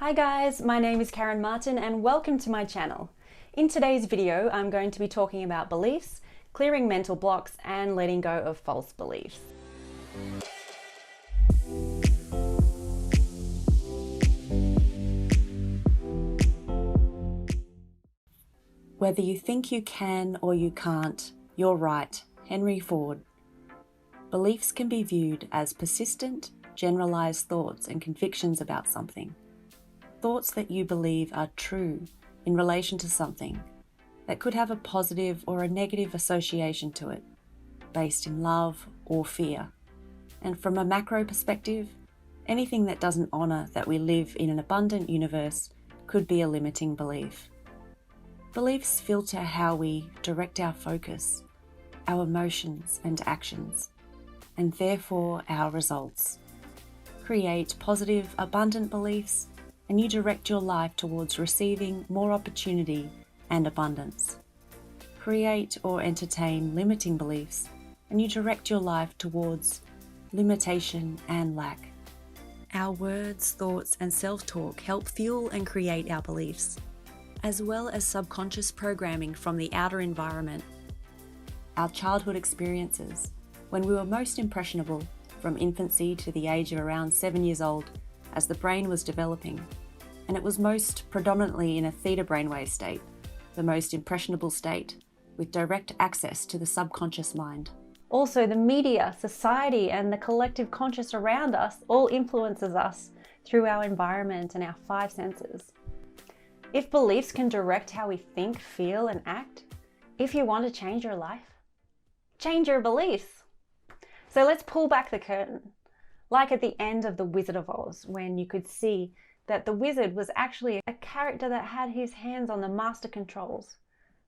Hi guys, my name is Karen Martin and welcome to my channel. In today's video, I'm going to be talking about beliefs, clearing mental blocks, and letting go of false beliefs. Whether you think you can or you can't, you're right. Henry Ford. Beliefs can be viewed as persistent, generalized thoughts and convictions about something. Thoughts that you believe are true in relation to something that could have a positive or a negative association to it, based in love or fear. And from a macro perspective, anything that doesn't honour that we live in an abundant universe could be a limiting belief. Beliefs filter how we direct our focus, our emotions and actions, and therefore our results. Create positive, abundant beliefs, and you direct your life towards receiving more opportunity and abundance. Create or entertain limiting beliefs, and you direct your life towards limitation and lack. Our words, thoughts, and self-talk help fuel and create our beliefs, as well as subconscious programming from the outer environment. Our childhood experiences, when we were most impressionable, from infancy to the age of around 7 years old, as the brain was developing, and it was most predominantly in a theta brainwave state, the most impressionable state, with direct access to the subconscious mind. Also, the media, society, and the collective conscious around us all influences us through our environment and our five senses. If beliefs can direct how we think, feel, and act, if you want to change your life, change your beliefs. So let's pull back the curtain, like at the end of The Wizard of Oz, when you could see that the wizard was actually a character that had his hands on the master controls.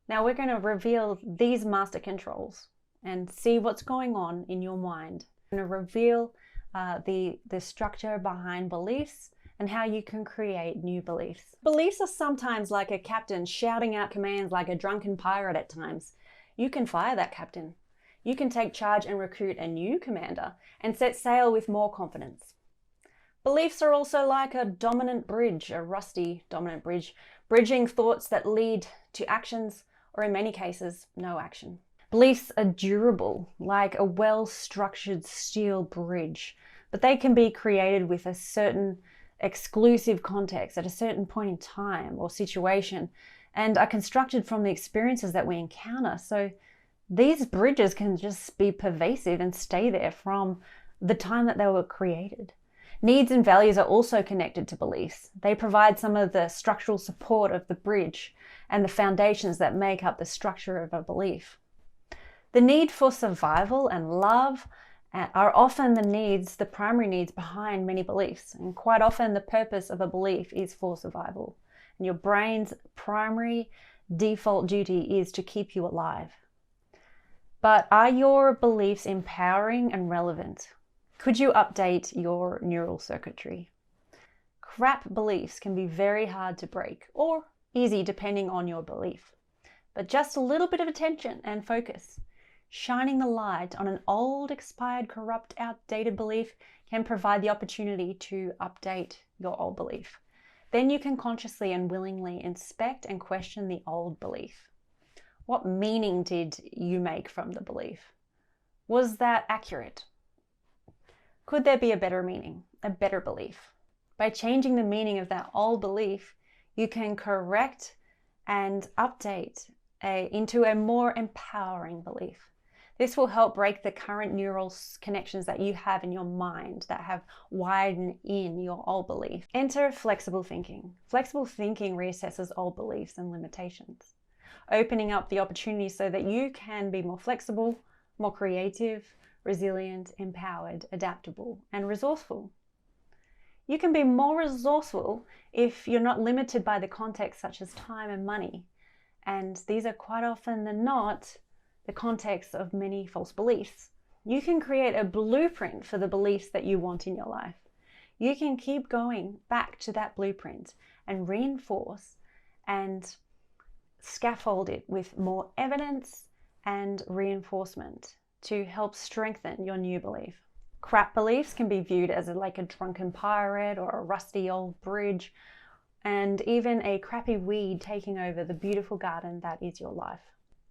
Now we're going to reveal these master controls and see what's going on in your mind. We're going to reveal the structure behind beliefs and how you can create new beliefs. Beliefs are sometimes like a captain shouting out commands like a drunken pirate at times. You can fire that captain. You can take charge and recruit a new commander and set sail with more confidence. Beliefs are also like a dominant bridge, a rusty dominant bridge, bridging thoughts that lead to actions, or in many cases, no action. Beliefs are durable, like a well-structured steel bridge, but they can be created with a certain exclusive context at a certain point in time or situation, and are constructed from the experiences that we encounter. So these bridges can just be pervasive and stay there from the time that they were created. Needs and values are also connected to beliefs. They provide some of the structural support of the bridge and the foundations that make up the structure of a belief. The need for survival and love are often the primary needs behind many beliefs. And quite often the purpose of a belief is for survival. And your brain's primary default duty is to keep you alive. But are your beliefs empowering and relevant? Could you update your neural circuitry? Crap beliefs can be very hard to break, or easy depending on your belief. But just a little bit of attention and focus, shining the light on an old, expired, corrupt, outdated belief can provide the opportunity to update your old belief. Then you can consciously and willingly inspect and question the old belief. What meaning did you make from the belief? Was that accurate? Could there be a better meaning, a better belief? By changing the meaning of that old belief, you can correct and update into a more empowering belief. This will help break the current neural connections that you have in your mind that have widened in your old belief. Enter flexible thinking. Flexible thinking reassesses old beliefs and limitations, opening up the opportunity so that you can be more flexible, more creative, resilient, empowered, adaptable, and resourceful. You can be more resourceful if you're not limited by the context such as time and money. And these are quite often than not the context of many false beliefs. You can create a blueprint for the beliefs that you want in your life. You can keep going back to that blueprint and reinforce and scaffold it with more evidence and reinforcement to help strengthen your new belief. Crap beliefs can be viewed as like a drunken pirate or a rusty old bridge, and even a crappy weed taking over the beautiful garden that is your life.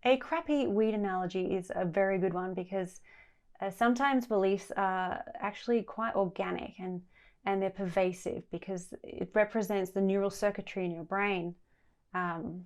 A crappy weed analogy is a very good one because sometimes beliefs are actually quite organic and they're pervasive because it represents the neural circuitry in your brain, and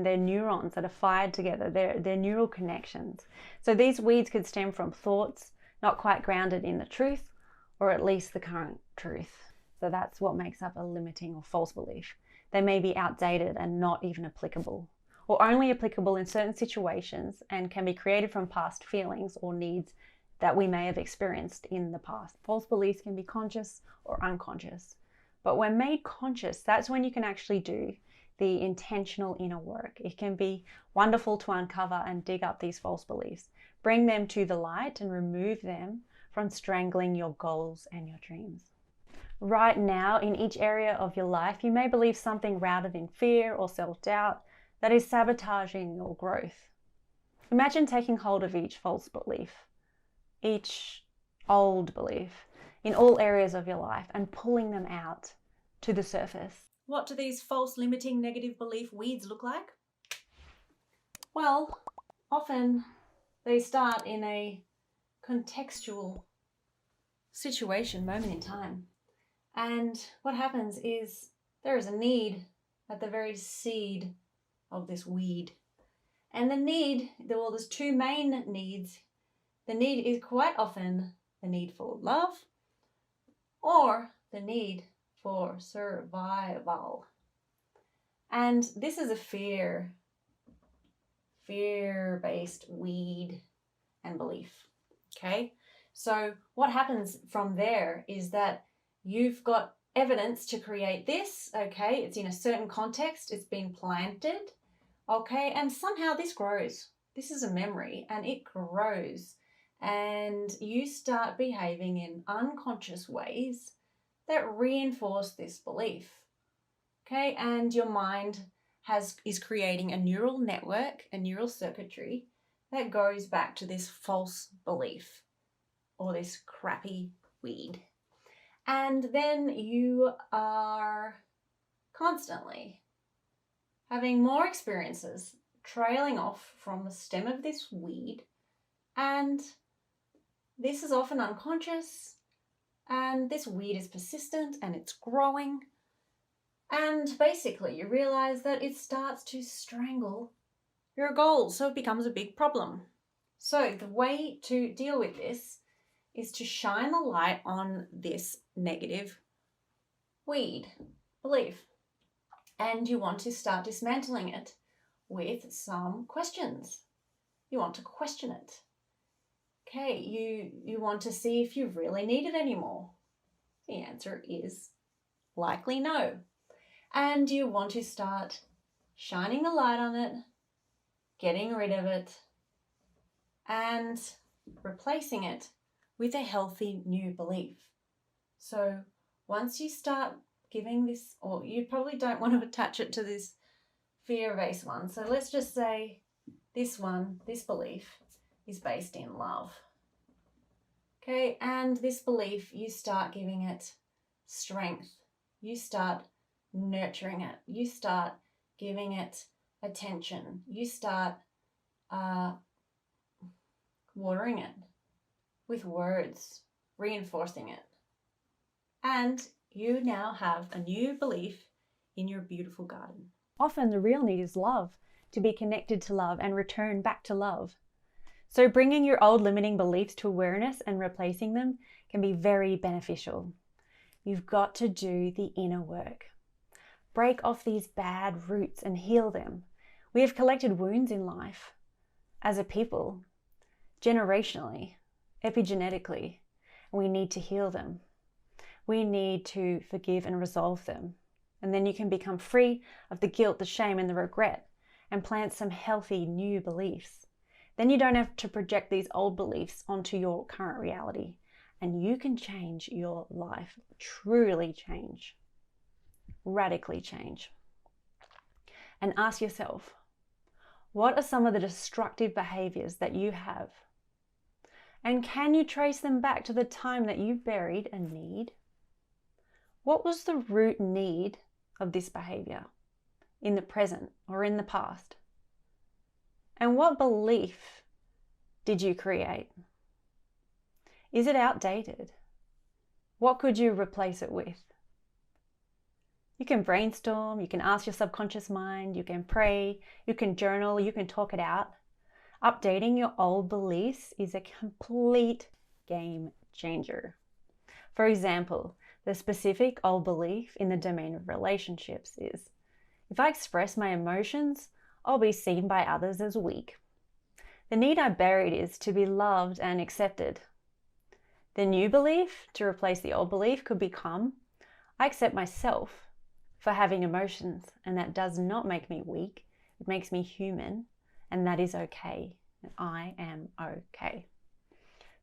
they're neurons that are fired together. They're neural connections. So these weeds could stem from thoughts not quite grounded in the truth, or at least the current truth. So that's what makes up a limiting or false belief. They may be outdated and not even applicable, or only applicable in certain situations, and can be created from past feelings or needs that we may have experienced in the past. False beliefs can be conscious or unconscious. But when made conscious, that's when you can actually do the intentional inner work. It can be wonderful to uncover and dig up these false beliefs, bring them to the light and remove them from strangling your goals and your dreams. Right now, in each area of your life, you may believe something rooted in fear or self-doubt that is sabotaging your growth. Imagine taking hold of each false belief, each old belief in all areas of your life and pulling them out to the surface. What do these false, limiting, negative belief weeds look like? Well, often they start in a contextual situation, moment in time. And what happens is there is a need at the very seed of this weed. And the need, well, there's two main needs. The need is quite often the need for love or the need for survival. And this is a fear-based weed and belief, okay? So what happens from there is that you've got evidence to create this, okay? It's in a certain context, it's been planted, okay? And somehow this grows. This is a memory and it grows. And you start behaving in unconscious ways that reinforce this belief, okay? And your mind is creating a neural network, a neural circuitry that goes back to this false belief or this crappy weed. And then you are constantly having more experiences trailing off from the stem of this weed, and this is often unconscious, and this weed is persistent and it's growing, and basically you realize that it starts to strangle your goals, so it becomes a big problem. So the way to deal with this is to shine the light on this negative weed belief, and you want to start dismantling it with some questions. You want to question it. Okay, you want to see if you really need it anymore. The answer is likely no. And you want to start shining the light on it, getting rid of it, and replacing it with a healthy new belief. So once you start giving this, or you probably don't want to attach it to this fear-based one. So let's just say this one, this belief, is based in love. Okay, and this belief, you start giving it strength. You start nurturing it. You start giving it attention. You start watering it with words, reinforcing it. And you now have a new belief in your beautiful garden. Often the real need is love, to be connected to love and return back to love. So bringing your old limiting beliefs to awareness and replacing them can be very beneficial. You've got to do the inner work. Break off these bad roots and heal them. We have collected wounds in life as a people, generationally, epigenetically, and we need to heal them. We need to forgive and resolve them. And then you can become free of the guilt, the shame, and the regret, and plant some healthy new beliefs. Then you don't have to project these old beliefs onto your current reality, and you can change your life, truly change, radically change. And ask yourself, what are some of the destructive behaviors that you have? And can you trace them back to the time that you buried a need? What was the root need of this behavior in the present or in the past? And what belief did you create? Is it outdated? What could you replace it with? You can brainstorm, you can ask your subconscious mind, you can pray, you can journal, you can talk it out. Updating your old beliefs is a complete game changer. For example, the specific old belief in the domain of relationships is, if I express my emotions, I'll be seen by others as weak. The need I buried is to be loved and accepted. The new belief to replace the old belief could become, I accept myself for having emotions, and that does not make me weak. It makes me human, and that is okay. And I am okay.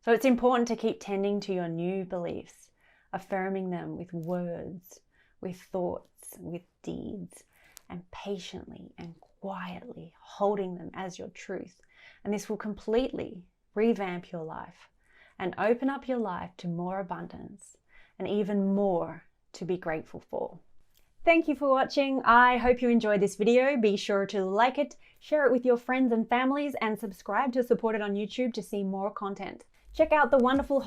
So it's important to keep tending to your new beliefs, affirming them with words, with thoughts, with deeds, and patiently and quietly holding them as your truth. And this will completely revamp your life and open up your life to more abundance and even more to be grateful for. Thank you for watching. I hope you enjoyed this video. Be sure to like it, share it with your friends and families, and subscribe to support it on YouTube to see more content. Check out the wonderful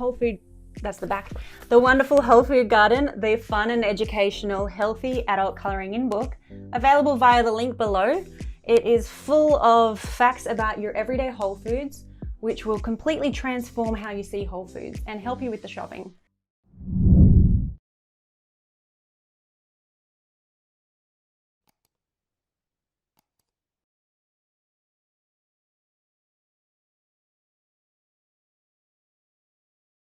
the wonderful Whole Food Garden, the fun and educational healthy adult coloring in book, available via the link below. It is full of facts about your everyday whole foods, which will completely transform how you see whole foods and help you with the shopping.